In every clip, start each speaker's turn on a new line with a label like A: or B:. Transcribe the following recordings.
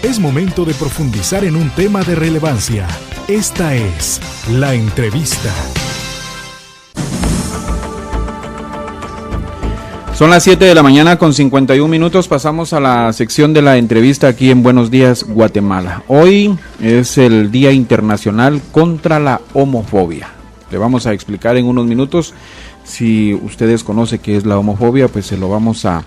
A: Es momento de profundizar en un tema de relevancia. Esta es La Entrevista.
B: Son las 7 de la mañana con 51 minutos. Pasamos a la sección de La Entrevista aquí en Buenos Días, Guatemala. Hoy es el Día Internacional contra la Homofobia. Le vamos a explicar en unos minutos. Si ustedes conocen qué es la homofobia, pues se lo vamos a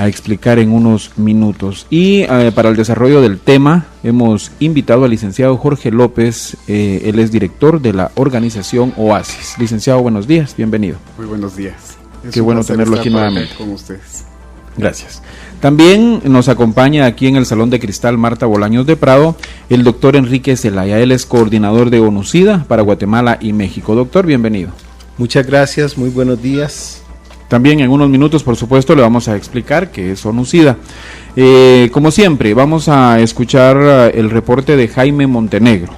B: explicar en unos minutos. Y para el desarrollo del tema hemos invitado al licenciado Jorge López. Él es director de la organización Oasis. Licenciado, buenos días, bienvenido.
C: Muy buenos días.
B: Qué bueno tenerlo aquí nuevamente
C: con ustedes.
B: Gracias. También nos acompaña aquí en el Salón de Cristal Marta Bolaños de Prado el doctor Enrique Zelaya. Él es coordinador de ONUCIDA para Guatemala y México. Doctor, bienvenido.
D: Muchas gracias, muy buenos días.
B: También en unos minutos, por supuesto, le vamos a explicar qué es ONUCIDA. Como siempre, vamos a escuchar el reporte de Jaime Montenegro.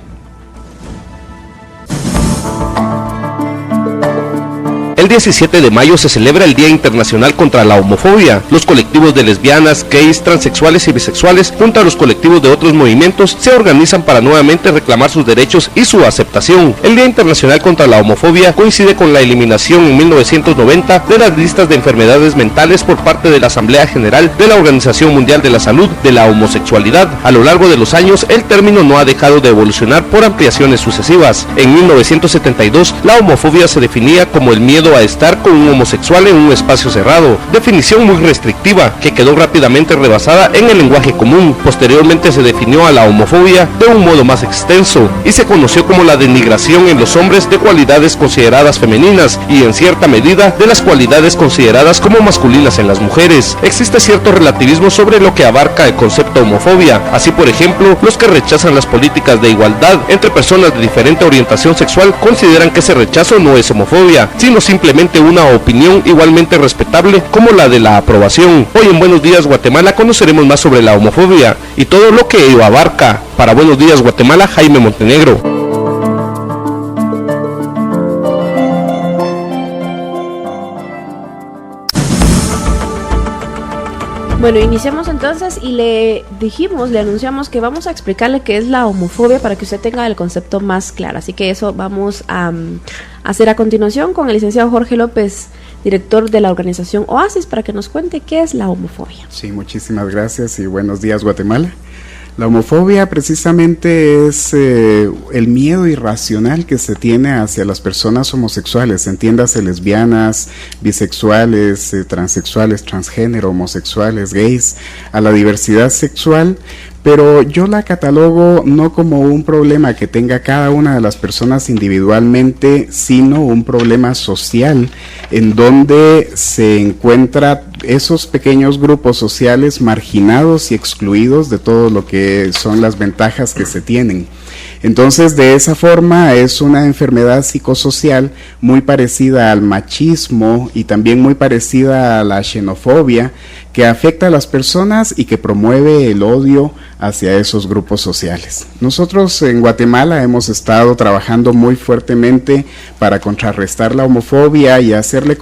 E: El 17 de mayo se celebra el Día Internacional contra la Homofobia. Los colectivos de lesbianas, gays, transexuales y bisexuales, junto a los colectivos de otros movimientos, se organizan para nuevamente reclamar sus derechos y su aceptación. El Día Internacional contra la Homofobia coincide con la eliminación en 1990 de las listas de enfermedades mentales por parte de la Asamblea General de la Organización Mundial de la Salud de la homosexualidad. A lo largo de los años, el término no ha dejado de evolucionar por ampliaciones sucesivas. En 1972, la homofobia se definía como el miedo a estar con un homosexual en un espacio cerrado, definición muy restrictiva que quedó rápidamente rebasada en el lenguaje común. Posteriormente se definió a la homofobia de un modo más extenso y se conoció como la denigración en los hombres de cualidades consideradas femeninas y en cierta medida de las cualidades consideradas como masculinas en las mujeres. Existe cierto relativismo sobre lo que abarca el concepto homofobia. Así, por ejemplo, los que rechazan las políticas de igualdad entre personas de diferente orientación sexual consideran que ese rechazo no es homofobia, sino simplemente una opinión igualmente respetable como la de la aprobación. Hoy en Buenos Días Guatemala conoceremos más sobre la homofobia y todo lo que ello abarca. Para Buenos Días Guatemala, Jaime Montenegro.
F: Bueno, iniciamos entonces y le anunciamos que vamos a explicarle qué es la homofobia para que usted tenga el concepto más claro. Así que eso vamos a hacer a continuación con el licenciado Jorge López, director de la organización Oasis, para que nos cuente qué es la homofobia.
C: Sí, muchísimas gracias y buenos días, Guatemala. La homofobia precisamente es el miedo irracional que se tiene hacia las personas homosexuales, entiéndase lesbianas, bisexuales, transexuales, transgénero, homosexuales, gays, a la diversidad sexual. Pero yo la catalogo no como un problema que tenga cada una de las personas individualmente, sino un problema social en donde se encuentra esos pequeños grupos sociales marginados y excluidos de todo lo que son las ventajas que se tienen. Entonces, de esa forma es una enfermedad psicosocial muy parecida al machismo y también muy parecida a la xenofobia, que afecta a las personas y que promueve el odio hacia esos grupos sociales. Nosotros en Guatemala hemos estado trabajando muy fuertemente para contrarrestar la homofobia y hacerle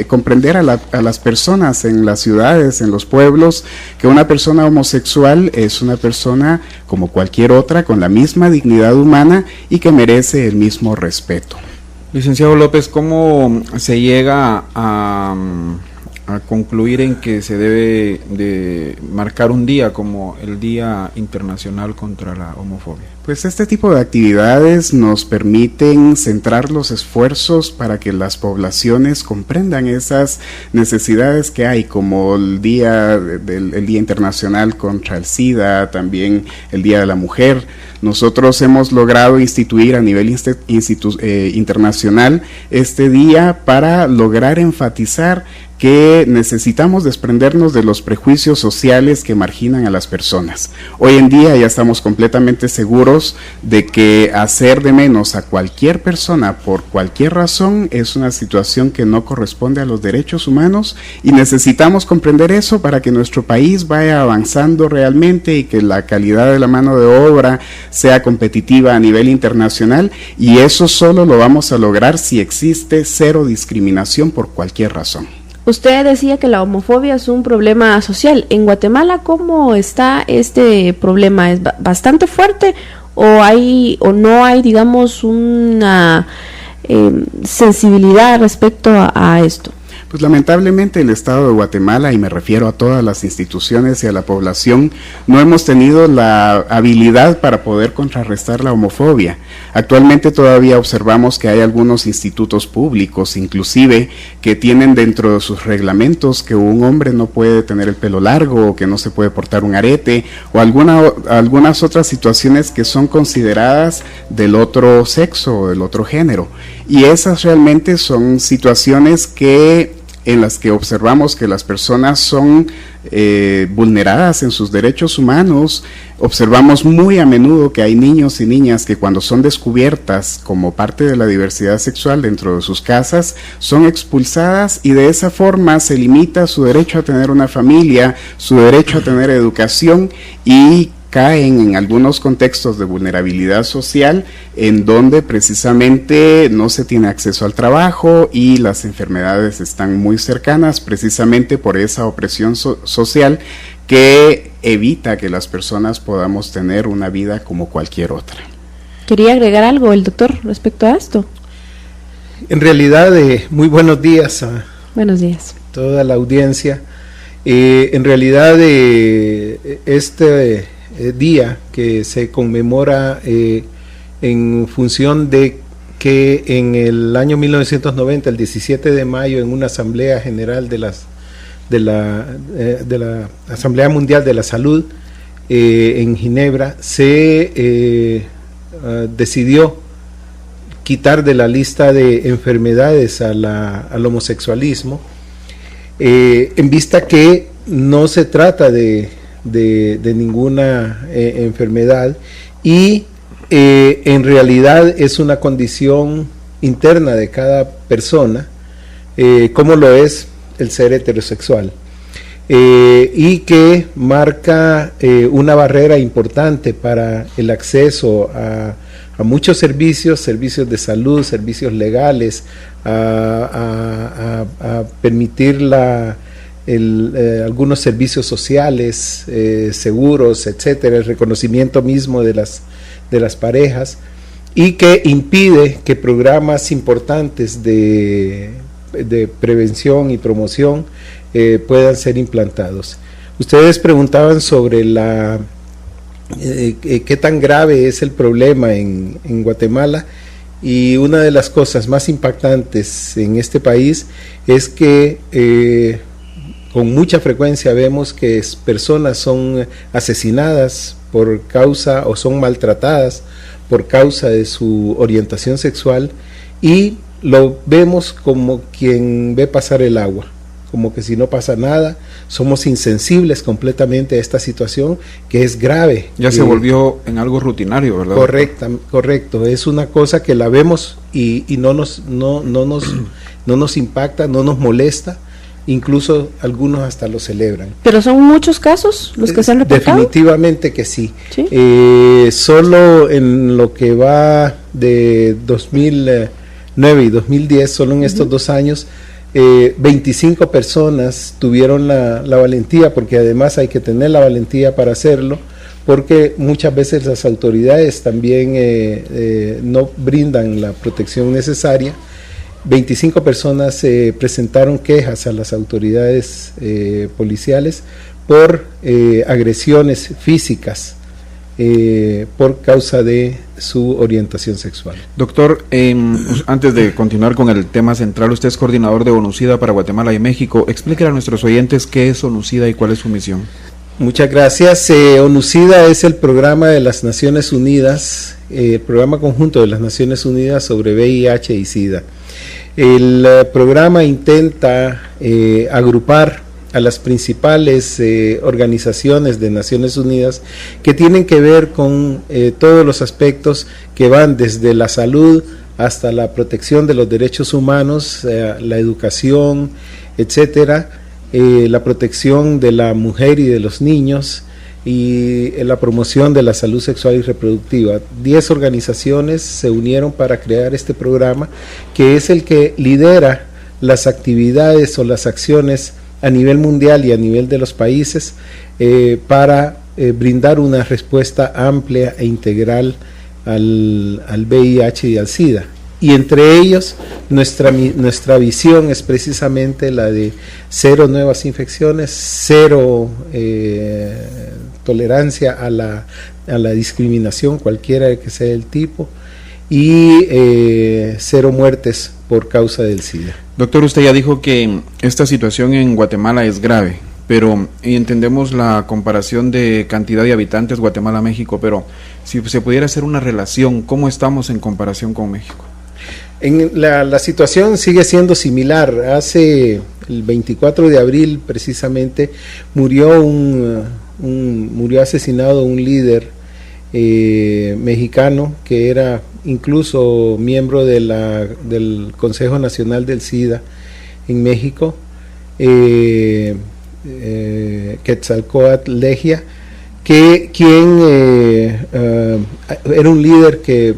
C: comprender a las personas en las ciudades, en los pueblos, que una persona homosexual es una persona como cualquier otra, con la misma dignidad humana y que merece el mismo respeto.
B: Licenciado López, ¿cómo se llega a concluir en que se debe de marcar un día como el Día Internacional contra la Homofobia?
C: Pues este tipo de actividades nos permiten centrar los esfuerzos para que las poblaciones comprendan esas necesidades que hay, como el Día Internacional contra el SIDA, también el Día de la Mujer. Nosotros hemos logrado instituir a nivel internacional este día para lograr enfatizar que necesitamos desprendernos de los prejuicios sociales que marginan a las personas. Hoy en día ya estamos completamente seguros de que hacer de menos a cualquier persona por cualquier razón es una situación que no corresponde a los derechos humanos, y necesitamos comprender eso para que nuestro país vaya avanzando realmente y que la calidad de la mano de obra sea competitiva a nivel internacional, y eso solo lo vamos a lograr si existe cero discriminación por cualquier razón.
F: Usted decía que la homofobia es un problema social. En Guatemala, ¿cómo está este problema? ¿Es bastante fuerte o no hay, digamos, una sensibilidad respecto a esto?
C: Pues lamentablemente el Estado de Guatemala, y me refiero a todas las instituciones y a la población, no hemos tenido la habilidad para poder contrarrestar la homofobia. Actualmente todavía observamos que hay algunos institutos públicos, inclusive, que tienen dentro de sus reglamentos que un hombre no puede tener el pelo largo, o que no se puede portar un arete, o algunas otras situaciones que son consideradas del otro sexo o del otro género. Y esas realmente son situaciones en las que observamos que las personas son vulneradas en sus derechos humanos. Observamos muy a menudo que hay niños y niñas que cuando son descubiertas como parte de la diversidad sexual dentro de sus casas, son expulsadas, y de esa forma se limita su derecho a tener una familia, su derecho a tener educación, y caen en algunos contextos de vulnerabilidad social en donde precisamente no se tiene acceso al trabajo y las enfermedades están muy cercanas, precisamente por esa opresión social que evita que las personas podamos tener una vida como cualquier otra.
F: ¿Quería agregar algo el doctor respecto a esto?
D: En realidad, muy buenos días a
F: Buenos días.
D: toda la audiencia. En realidad, este día que se conmemora en función de que en el año 1990, el 17 de mayo, en una asamblea general de la Asamblea Mundial de la Salud en Ginebra, se decidió quitar de la lista de enfermedades al homosexualismo, en vista que no se trata de ninguna enfermedad, y en realidad es una condición interna de cada persona, como lo es el ser heterosexual, y que marca una barrera importante para el acceso a muchos servicios de salud, servicios legales, a permitir algunos servicios sociales, seguros, etcétera, el reconocimiento mismo de las parejas, y que impide que programas importantes de prevención y promoción puedan ser implantados. Ustedes preguntaban sobre qué tan grave es el problema en Guatemala, y una de las cosas más impactantes en este país es que con mucha frecuencia vemos que personas son asesinadas por causa, o son maltratadas por causa de su orientación sexual, y lo vemos como quien ve pasar el agua, como que si no pasa nada. Somos insensibles completamente a esta situación, que es grave.
B: Ya se volvió en algo rutinario, ¿verdad?
D: Correcto, es una cosa que la vemos y no nos impacta, no nos molesta. Incluso algunos hasta lo celebran.
F: ¿Pero son muchos casos los que se han reportado?
D: Definitivamente que sí.
F: ¿Sí?
D: Solo en lo que va de 2009 y 2010, solo en estos 2 años, 25 personas tuvieron la valentía, porque además hay que tener la valentía para hacerlo, porque muchas veces las autoridades también no brindan la protección necesaria. 25 personas presentaron quejas a las autoridades policiales por agresiones físicas por causa de su orientación sexual.
B: Doctor, antes de continuar con el tema central, usted es coordinador de ONUCIDA para Guatemala y México. Explíquele a nuestros oyentes qué es ONUCIDA y cuál es su misión.
D: Muchas gracias. ONUCIDA es el programa de las Naciones Unidas, el programa conjunto de las Naciones Unidas sobre VIH y SIDA. El programa intenta agrupar a las principales organizaciones de Naciones Unidas que tienen que ver con todos los aspectos que van desde la salud hasta la protección de los derechos humanos, la educación, etcétera, la protección de la mujer y de los niños, y la promoción de la salud sexual y reproductiva. 10 organizaciones se unieron para crear este programa, que es el que lidera las actividades o las acciones a nivel mundial y a nivel de los países para brindar una respuesta amplia e integral al VIH y al SIDA. Y entre ellos, nuestra visión es precisamente la de 0 nuevas infecciones, 0 tolerancia a la discriminación, cualquiera que sea el tipo, y 0 muertes por causa del SIDA.
B: Doctor, usted ya dijo que esta situación en Guatemala es grave, pero entendemos la comparación de cantidad de habitantes Guatemala-México, pero si se pudiera hacer una relación, ¿cómo estamos en comparación con México?
D: La situación sigue siendo similar. Hace el 24 de abril precisamente murió asesinado un líder mexicano que era incluso miembro del Consejo Nacional del SIDA en México, Quetzalcóatl Legia, quien era un líder que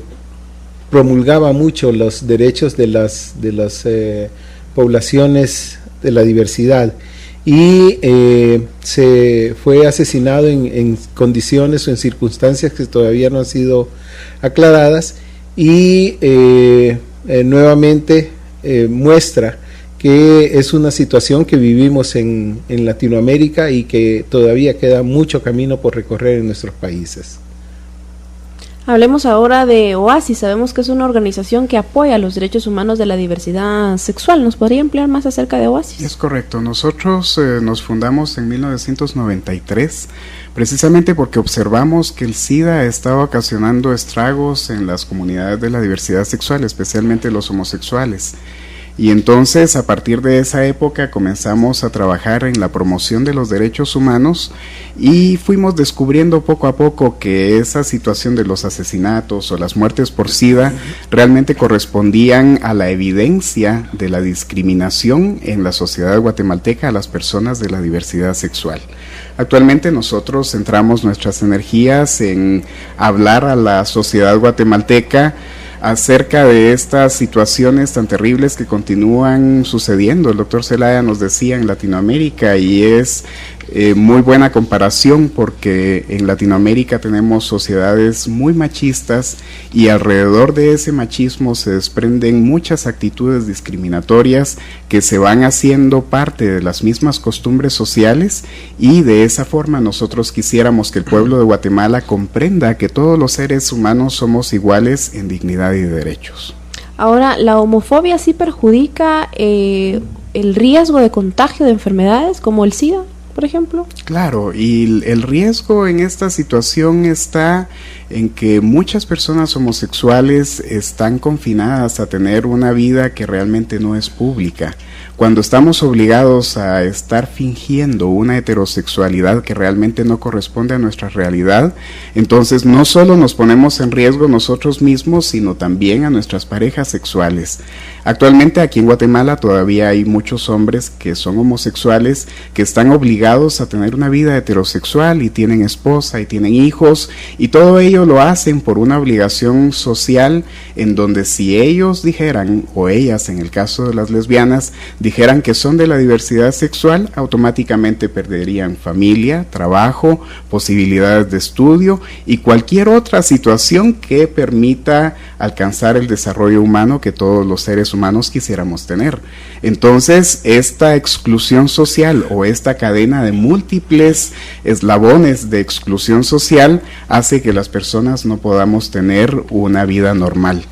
D: promulgaba mucho los derechos de las poblaciones de la diversidad, y se fue asesinado en condiciones o en circunstancias que todavía no han sido aclaradas, y nuevamente muestra que es una situación que vivimos en Latinoamérica y que todavía queda mucho camino por recorrer en nuestros países.
F: Hablemos ahora de OASIS. Sabemos que es una organización que apoya los derechos humanos de la diversidad sexual. ¿Nos podría ampliar más acerca de OASIS?
C: Es correcto. Nosotros nos fundamos en 1993 precisamente porque observamos que el SIDA estaba ocasionando estragos en las comunidades de la diversidad sexual, especialmente los homosexuales. Y entonces, a partir de esa época, comenzamos a trabajar en la promoción de los derechos humanos y fuimos descubriendo poco a poco que esa situación de los asesinatos o las muertes por SIDA realmente correspondían a la evidencia de la discriminación en la sociedad guatemalteca a las personas de la diversidad sexual. Actualmente nosotros centramos nuestras energías en hablar a la sociedad guatemalteca acerca de estas situaciones tan terribles que continúan sucediendo. El doctor Zelaya nos decía en Latinoamérica, y es muy buena comparación porque en Latinoamérica tenemos sociedades muy machistas y alrededor de ese machismo se desprenden muchas actitudes discriminatorias que se van haciendo parte de las mismas costumbres sociales, y de esa forma nosotros quisiéramos que el pueblo de Guatemala comprenda que todos los seres humanos somos iguales en dignidad y derechos.
F: Ahora, ¿la homofobia sí perjudica el riesgo de contagio de enfermedades como el SIDA, por ejemplo?
C: Claro, y el riesgo en esta situación está en que muchas personas homosexuales están confinadas a tener una vida que realmente no es pública. Cuando estamos obligados a estar fingiendo una heterosexualidad que realmente no corresponde a nuestra realidad, entonces no solo nos ponemos en riesgo nosotros mismos, sino también a nuestras parejas sexuales. Actualmente aquí en Guatemala todavía hay muchos hombres que son homosexuales que están obligados a tener una vida heterosexual y tienen esposa y tienen hijos, y todo ello lo hacen por una obligación social en donde si ellos dijeran, o ellas en el caso de las lesbianas, dijeran que son de la diversidad sexual, automáticamente perderían familia, trabajo, posibilidades de estudio y cualquier otra situación que permita alcanzar el desarrollo humano que todos los seres humanos quisiéramos tener. Entonces, esta exclusión social o esta cadena de múltiples eslabones de exclusión social hace que las personas no podamos tener una vida normal.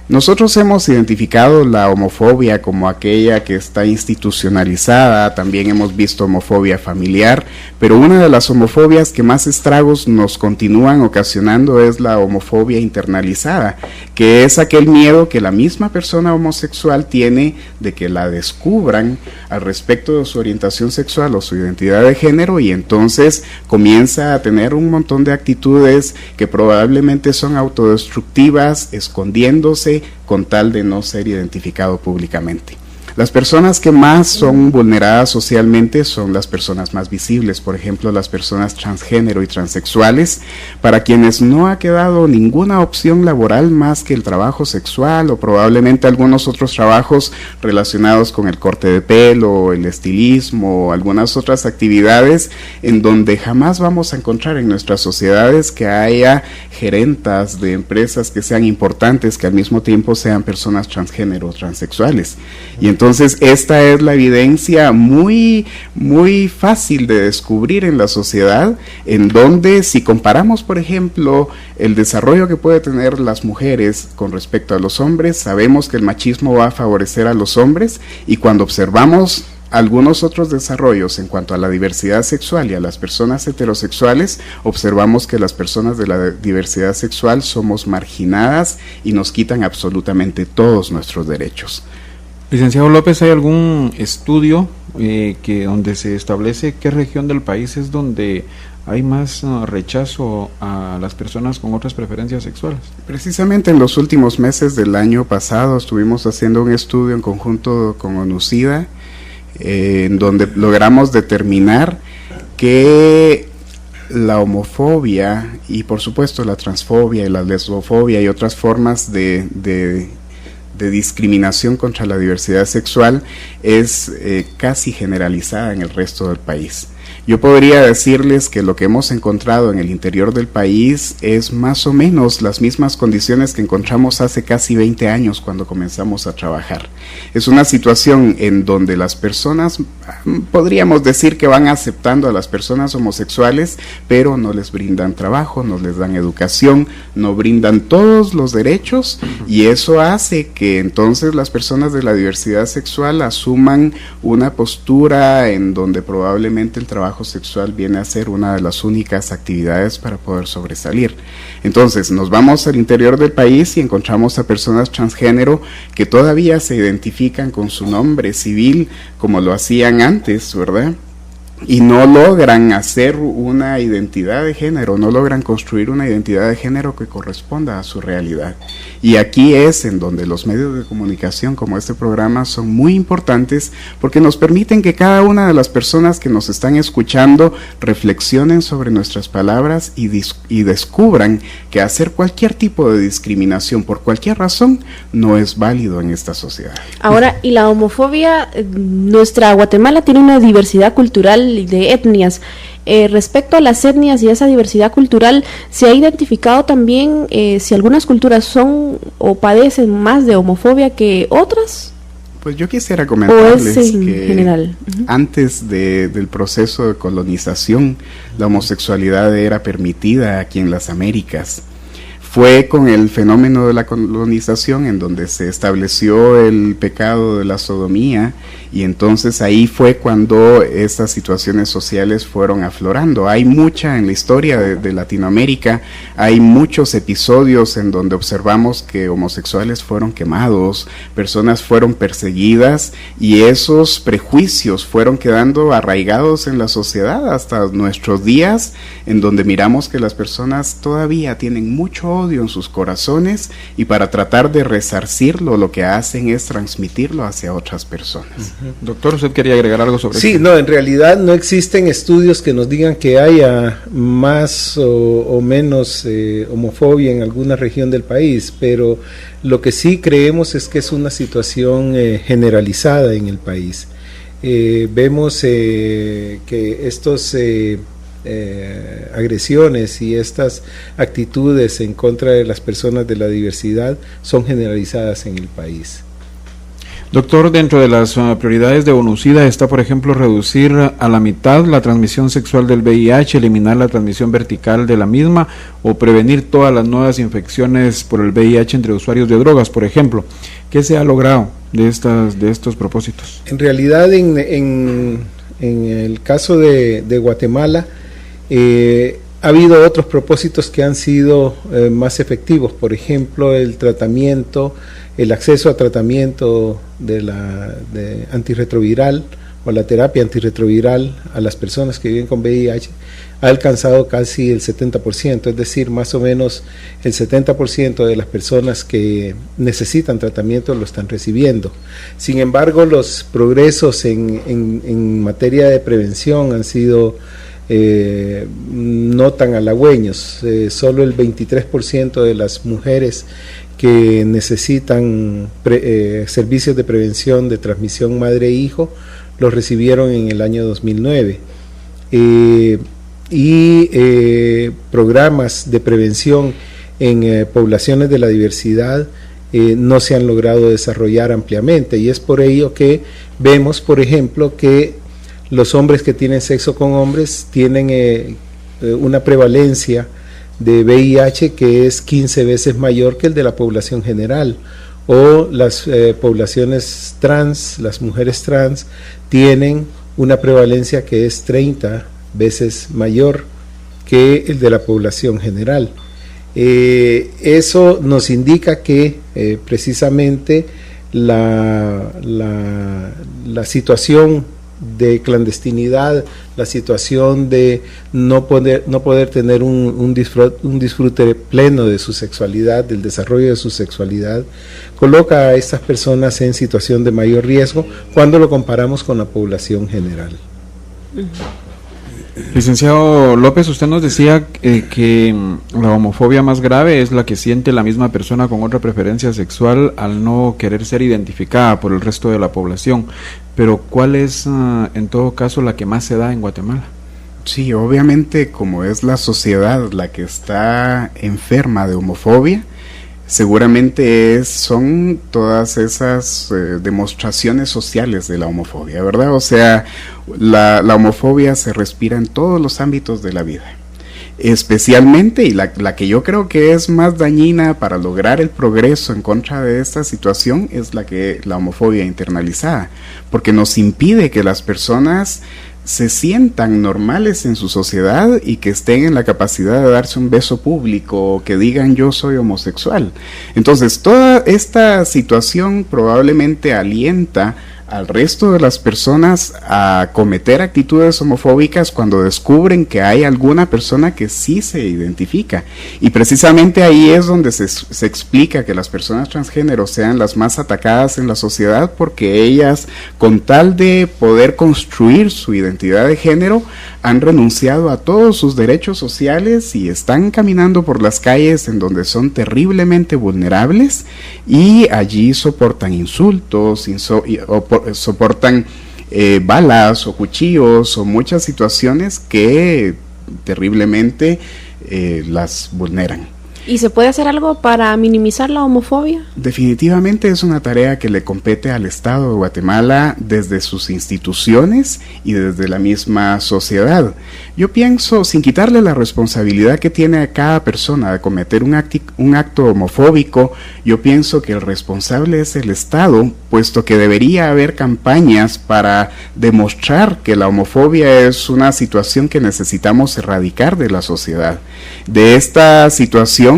C: Nosotros hemos identificado la homofobia como aquella que está institucionalizada, también hemos visto homofobia familiar, pero una de las homofobias que más estragos nos continúan ocasionando es la homofobia internalizada, que es aquel miedo que la misma persona homosexual tiene de que la descubran al respecto de su orientación sexual o su identidad de género, y entonces comienza a tener un montón de actitudes que probablemente son autodestructivas, escondiéndose con tal de no ser identificado públicamente. Las personas que más son vulneradas socialmente son las personas más visibles, por ejemplo, las personas transgénero y transexuales, para quienes no ha quedado ninguna opción laboral más que el trabajo sexual o probablemente algunos otros trabajos relacionados con el corte de pelo, el estilismo o algunas otras actividades en donde jamás vamos a encontrar en nuestras sociedades que haya gerentas de empresas que sean importantes, que al mismo tiempo sean personas transgénero o transexuales. Y entonces esta es la evidencia muy fácil de descubrir en la sociedad, en donde si comparamos, por ejemplo, el desarrollo que puede tener las mujeres con respecto a los hombres, sabemos que el machismo va a favorecer a los hombres, y cuando observamos algunos otros desarrollos en cuanto a la diversidad sexual y a las personas heterosexuales, observamos que las personas de la diversidad sexual somos marginadas y nos quitan absolutamente todos nuestros derechos.
B: Licenciado López, ¿hay algún estudio donde se establece qué región del país es donde hay más rechazo a las personas con otras preferencias sexuales?
C: Precisamente en los últimos meses del año pasado estuvimos haciendo un estudio en conjunto con ONUCIDA, en donde logramos determinar que la homofobia y por supuesto la transfobia y la lesbofobia y otras formas de discriminación contra la diversidad sexual es casi generalizada en el resto del país. Yo podría decirles que lo que hemos encontrado en el interior del país es más o menos las mismas condiciones que encontramos hace casi 20 años cuando comenzamos a trabajar. Es una situación en donde las personas, podríamos decir que van aceptando a las personas homosexuales, pero no les brindan trabajo, no les dan educación, no brindan todos los derechos, y eso hace que entonces las personas de la diversidad sexual asuman una postura en donde probablemente el trabajo sexual viene a ser una de las únicas actividades para poder sobresalir. Entonces nos vamos al interior del país y encontramos a personas transgénero que todavía se identifican con su nombre civil como lo hacían antes, ¿verdad? Y no logran hacer una identidad de género, no logran construir una identidad de género que corresponda a su realidad. Y aquí es en donde los medios de comunicación como este programa son muy importantes, porque nos permiten que cada una de las personas que nos están escuchando reflexionen sobre nuestras palabras y descubran que hacer cualquier tipo de discriminación por cualquier razón no es válido en esta sociedad.
F: Ahora, y la homofobia, nuestra Guatemala tiene una diversidad cultural de etnias. Respecto a las etnias y esa diversidad cultural, ¿se ha identificado también si algunas culturas son o padecen más de homofobia que otras?
C: Pues yo quisiera comentarles que
F: general.
C: Antes del proceso de colonización, la homosexualidad era permitida aquí en las Américas. Fue con el fenómeno de la colonización en donde se estableció el pecado de la sodomía, y entonces ahí fue cuando estas situaciones sociales fueron aflorando. Hay mucha en la historia de Latinoamérica, hay muchos episodios en donde observamos que homosexuales fueron quemados, personas fueron perseguidas, y esos prejuicios fueron quedando arraigados en la sociedad hasta nuestros días, en donde miramos que las personas todavía tienen mucho odio en sus corazones, y para tratar de resarcirlo lo que hacen es transmitirlo hacia otras personas.
B: Doctor, ¿usted quería agregar algo sobre esto?
D: Sí, no, en realidad no existen estudios que nos digan que haya más o menos homofobia en alguna región del país, pero lo que sí creemos es que es una situación generalizada en el país. Vemos que estos agresiones y estas actitudes en contra de las personas de la diversidad son generalizadas en el país.
B: Doctor, dentro de las prioridades de ONUCIDA está, por ejemplo, reducir a la mitad la transmisión sexual del VIH, eliminar la transmisión vertical de la misma o prevenir todas las nuevas infecciones por el VIH entre usuarios de drogas, por ejemplo. ¿Qué se ha logrado de estos propósitos?
D: En realidad, en el caso de Guatemala, ha habido otros propósitos que han sido más efectivos, por ejemplo, el tratamiento, el acceso a tratamiento de antirretroviral o la terapia antirretroviral a las personas que viven con VIH ha alcanzado casi el 70%, es decir, más o menos el 70% de las personas que necesitan tratamiento lo están recibiendo. Sin embargo, los progresos en materia de prevención han sido no tan halagüeños. Solo el 23% de las mujeres que necesitan servicios de prevención de transmisión madre-hijo los recibieron en el año 2009. Programas de prevención en poblaciones de la diversidad no se han logrado desarrollar ampliamente, y es por ello que vemos, por ejemplo, que los hombres que tienen sexo con hombres tienen una prevalencia de VIH que es 15 veces mayor que el de la población general, o las poblaciones trans, las mujeres trans, tienen una prevalencia que es 30 veces mayor que el de la población general. Eso nos indica que precisamente la situación de clandestinidad, la situación de no poder tener un disfrute pleno de su sexualidad, del desarrollo de su sexualidad, coloca a estas personas en situación de mayor riesgo cuando lo comparamos con la población general.
B: Licenciado López, usted nos decía que la homofobia más grave es la que siente la misma persona con otra preferencia sexual al no querer ser identificada por el resto de la población, pero ¿cuál es en todo caso la que más se da en Guatemala?
C: Sí, obviamente, como es la sociedad la que está enferma de homofobia, seguramente son todas esas demostraciones sociales de la homofobia, ¿verdad? O sea, la homofobia se respira en todos los ámbitos de la vida. Especialmente, y la que yo creo que es más dañina para lograr el progreso en contra de esta situación, es la homofobia internalizada, porque nos impide que las personas se sientan normales en su sociedad y que estén en la capacidad de darse un beso público o que digan yo soy homosexual. Entonces toda esta situación probablemente alienta al resto de las personas a cometer actitudes homofóbicas cuando descubren que hay alguna persona que sí se identifica, y precisamente ahí es donde se explica que las personas transgénero sean las más atacadas en la sociedad, porque ellas, con tal de poder construir su identidad de género, han renunciado a todos sus derechos sociales y están caminando por las calles en donde son terriblemente vulnerables, y allí soportan insultos, soportan balas o cuchillos o muchas situaciones que terriblemente las vulneran.
F: ¿Y se puede hacer algo para minimizar la homofobia?
C: Definitivamente es una tarea que le compete al Estado de Guatemala desde sus instituciones y desde la misma sociedad. Yo pienso, sin quitarle la responsabilidad que tiene a cada persona de cometer un acto homofóbico, yo pienso que el responsable es el Estado, puesto que debería haber campañas para demostrar que la homofobia es una situación que necesitamos erradicar de la sociedad. De esta situación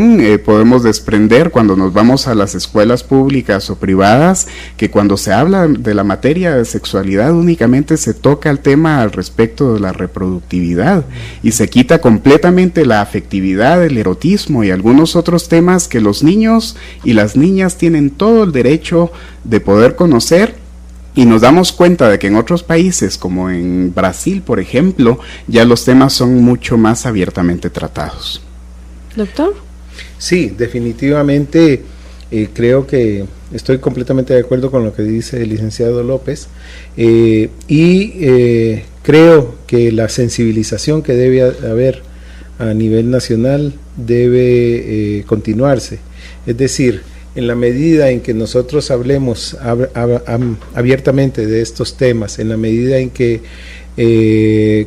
C: podemos desprender, cuando nos vamos a las escuelas públicas o privadas, que cuando se habla de la materia de sexualidad únicamente se toca el tema al respecto de la reproductividad y se quita completamente la afectividad, el erotismo y algunos otros temas que los niños y las niñas tienen todo el derecho de poder conocer. Y nos damos cuenta de que en otros países, como en Brasil, por ejemplo, ya los temas son mucho más abiertamente tratados.
F: Doctor.
D: Sí, definitivamente creo que estoy completamente de acuerdo con lo que dice el licenciado López, creo que la sensibilización que debe haber a nivel nacional debe continuarse. Es decir, en la medida en que nosotros hablemos abiertamente de estos temas, en la medida en que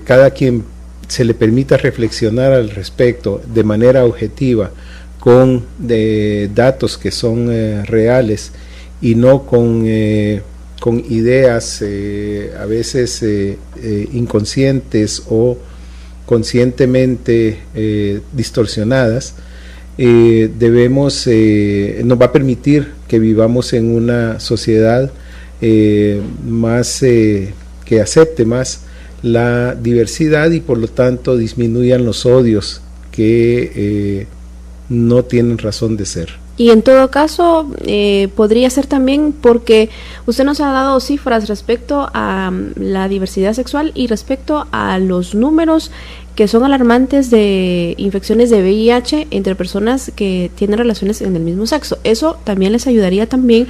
D: cada quien se le permita reflexionar al respecto de manera objetiva, con datos que son reales y no con ideas a veces inconscientes o conscientemente distorsionadas, nos va a permitir que vivamos en una sociedad más que acepte más la diversidad y por lo tanto disminuyan los odios que no tienen razón de ser.
F: Y en todo caso, podría ser también porque usted nos ha dado cifras respecto a la diversidad sexual y respecto a los números que son alarmantes de infecciones de VIH entre personas que tienen relaciones en el mismo sexo. Eso también les ayudaría también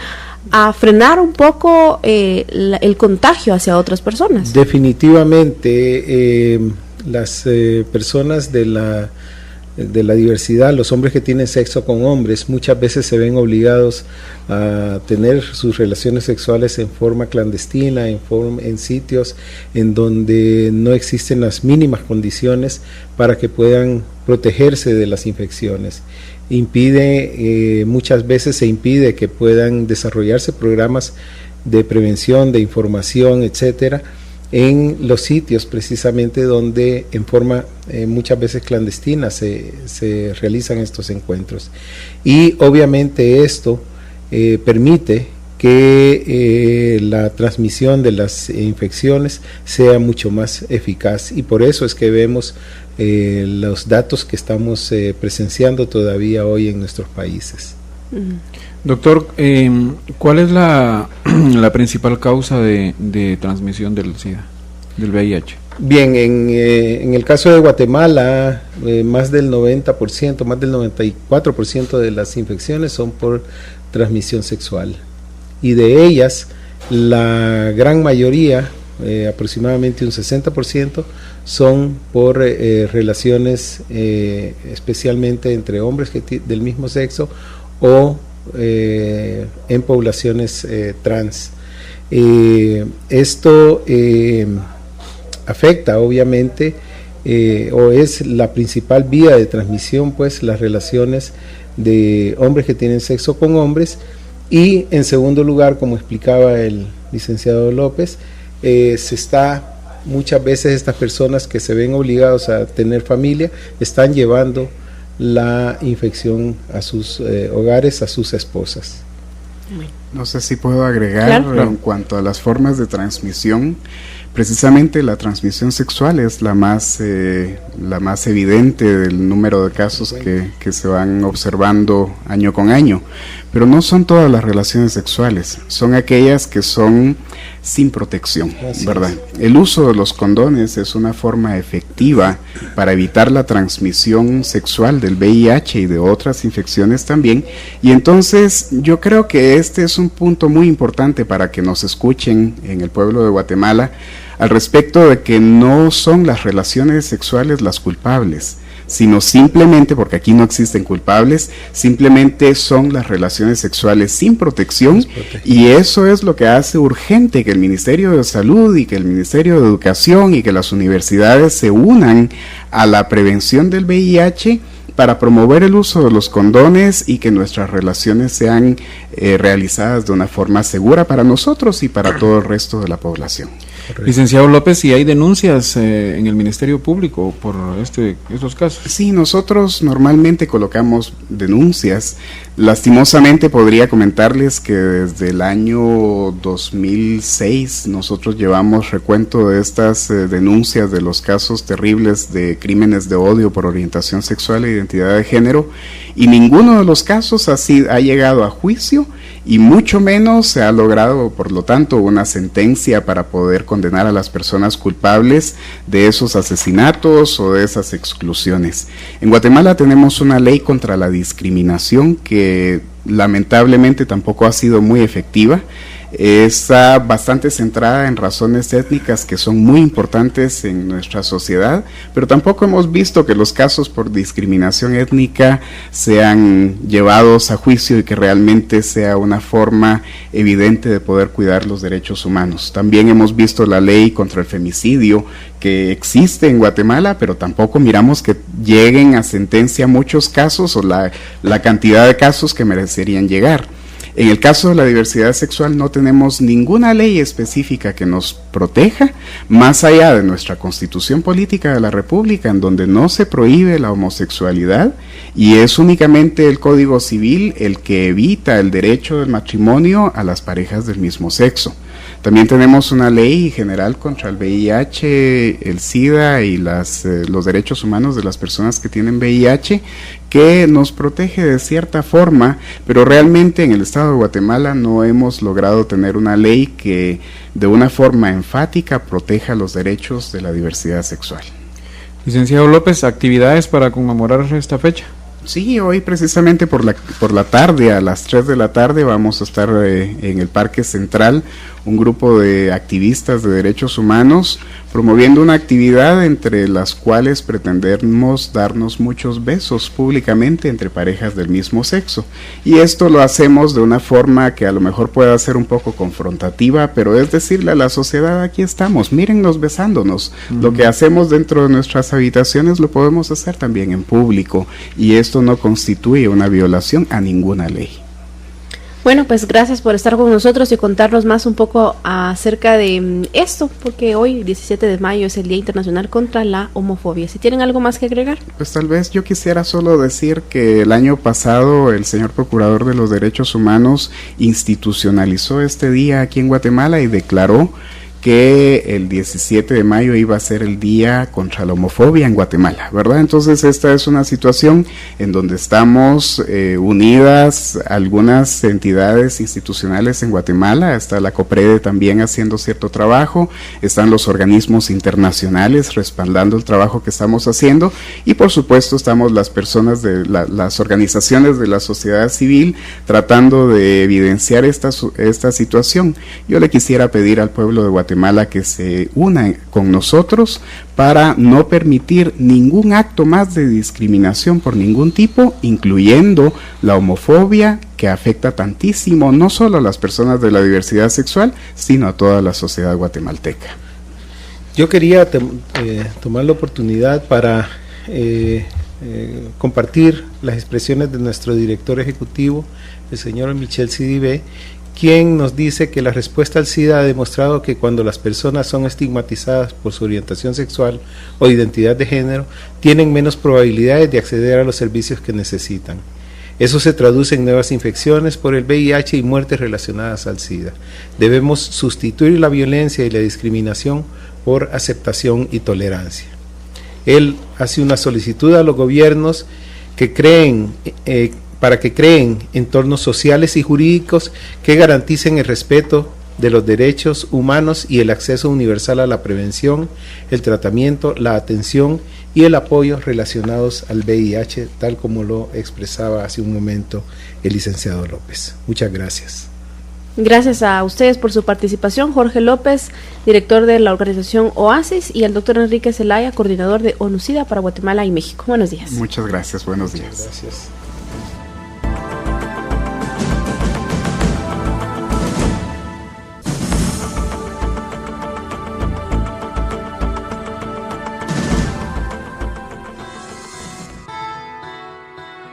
F: a frenar un poco el contagio hacia otras personas.
D: Definitivamente, las personas de la diversidad, los hombres que tienen sexo con hombres, muchas veces se ven obligados a tener sus relaciones sexuales en forma clandestina, en sitios en donde no existen las mínimas condiciones para que puedan protegerse de las infecciones. Muchas veces se impide que puedan desarrollarse programas de prevención, de información, etcétera, en los sitios precisamente donde en forma muchas veces clandestina se realizan estos encuentros. Y obviamente esto permite que la transmisión de las infecciones sea mucho más eficaz, y por eso es que vemos los datos que estamos presenciando todavía hoy en nuestros países.
B: Doctor, ¿cuál es la principal causa de transmisión del SIDA, del VIH?
D: Bien, en el caso de Guatemala, más del 90%, más del 94% de las infecciones son por transmisión sexual, y de ellas la gran mayoría, aproximadamente un 60%, son por relaciones especialmente entre hombres del mismo sexo o en poblaciones trans. Esto afecta obviamente o es la principal vía de transmisión, pues las relaciones de hombres que tienen sexo con hombres, y en segundo lugar, como explicaba el licenciado López, muchas veces estas personas que se ven obligados a tener familia están llevando la infección a sus hogares, a sus esposas.
C: No sé si puedo agregar, claro, en cuanto a las formas de transmisión. Precisamente la transmisión sexual es la más evidente del número de casos que se van observando año con año, pero no son todas las relaciones sexuales, son aquellas que son sin protección, ¿verdad? El uso de los condones es una forma efectiva para evitar la transmisión sexual del VIH y de otras infecciones también, y entonces yo creo que este es un punto muy importante para que nos escuchen en el pueblo de Guatemala, al respecto de que no son las relaciones sexuales las culpables, sino simplemente, porque aquí no existen culpables, simplemente son las relaciones sexuales sin protección, y eso es lo que hace urgente que el Ministerio de Salud y que el Ministerio de Educación y que las universidades se unan a la prevención del VIH para promover el uso de los condones y que nuestras relaciones sean realizadas de una forma segura para nosotros y para todo el resto de la población.
B: Correcto. Licenciado López, ¿y hay denuncias en el Ministerio Público por estos casos?
C: Sí, nosotros normalmente colocamos denuncias. Lastimosamente podría comentarles que desde el año 2006 nosotros llevamos recuento de estas denuncias de los casos terribles de crímenes de odio por orientación sexual e identidad de género, y ninguno de los casos ha llegado a juicio, y mucho menos se ha logrado, por lo tanto, una sentencia para poder condenar a las personas culpables de esos asesinatos o de esas exclusiones. En Guatemala tenemos una ley contra la discriminación que lamentablemente tampoco ha sido muy efectiva. Está bastante centrada en razones étnicas que son muy importantes en nuestra sociedad, pero tampoco hemos visto que los casos por discriminación étnica sean llevados a juicio y que realmente sea una forma evidente de poder cuidar los derechos humanos. También hemos visto la ley contra el femicidio que existe en Guatemala, pero tampoco miramos que lleguen a sentencia muchos casos o la cantidad de casos que merecerían llegar. En el caso de la diversidad sexual no tenemos ninguna ley específica que nos proteja, más allá de nuestra Constitución Política de la República, en donde no se prohíbe la homosexualidad, y es únicamente el Código Civil el que evita el derecho del matrimonio a las parejas del mismo sexo. También tenemos una ley general contra el VIH, el SIDA y los derechos humanos de las personas que tienen VIH, que nos protege de cierta forma, pero realmente en el estado de Guatemala no hemos logrado tener una ley que de una forma enfática proteja los derechos de la diversidad sexual.
B: Licenciado López, ¿actividades para conmemorar esta fecha?
C: Sí, hoy precisamente por la tarde, a las 3 de la tarde, vamos a estar en el Parque Central, un grupo de activistas de derechos humanos, promoviendo una actividad entre las cuales pretendemos darnos muchos besos públicamente entre parejas del mismo sexo. Y esto lo hacemos de una forma que a lo mejor pueda ser un poco confrontativa, pero es decirle a la sociedad, aquí estamos, mírennos besándonos. Lo que hacemos dentro de nuestras habitaciones lo podemos hacer también en público, y esto no constituye una violación a ninguna ley.
F: Bueno, pues gracias por estar con nosotros y contarnos más un poco acerca de esto, porque hoy, 17 de mayo, es el Día Internacional contra la Homofobia. ¿Si tienen algo más que agregar?
C: Pues tal vez yo quisiera solo decir que el año pasado el señor Procurador de los Derechos Humanos institucionalizó este día aquí en Guatemala y declaró que el 17 de mayo iba a ser el día contra la homofobia en Guatemala, ¿verdad? Entonces esta es una situación en donde estamos unidas algunas entidades institucionales en Guatemala, está la COPREDE también haciendo cierto trabajo, están los organismos internacionales respaldando el trabajo que estamos haciendo, y por supuesto estamos las personas de las organizaciones de la sociedad civil tratando de evidenciar esta situación. Yo le quisiera pedir al pueblo de Guatemala que se una con nosotros para no permitir ningún acto más de discriminación por ningún tipo, incluyendo la homofobia, que afecta tantísimo no solo a las personas de la diversidad sexual, sino a toda la sociedad guatemalteca.
D: Yo quería tomar la oportunidad para compartir las expresiones de nuestro director ejecutivo, el señor Michel Sidibé, quien nos dice que la respuesta al SIDA ha demostrado que cuando las personas son estigmatizadas por su orientación sexual o identidad de género, tienen menos probabilidades de acceder a los servicios que necesitan. Eso se traduce en nuevas infecciones por el VIH y muertes relacionadas al SIDA. Debemos sustituir la violencia y la discriminación por aceptación y tolerancia. Él hace una solicitud a los gobiernos para que creen entornos sociales y jurídicos que garanticen el respeto de los derechos humanos y el acceso universal a la prevención, el tratamiento, la atención y el apoyo relacionados al VIH, tal como lo expresaba hace un momento el licenciado López. Muchas gracias.
F: Gracias a ustedes por su participación, Jorge López, director de la organización OASIS, y al doctor Enrique Zelaya, coordinador de ONUCIDA para Guatemala y México. Buenos días.
C: Muchas gracias, buenos días.
D: Muchas gracias.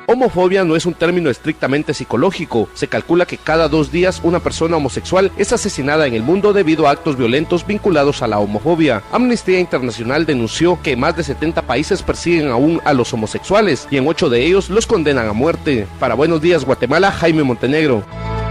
E: Homofobia no es un término estrictamente psicológico. Se calcula que cada 2 días una persona homosexual es asesinada en el mundo debido a actos violentos vinculados a la homofobia. Amnistía Internacional denunció que más de 70 países persiguen aún a los homosexuales y en 8 de ellos los condenan a muerte. Para Buenos Días Guatemala, Jaime Montenegro.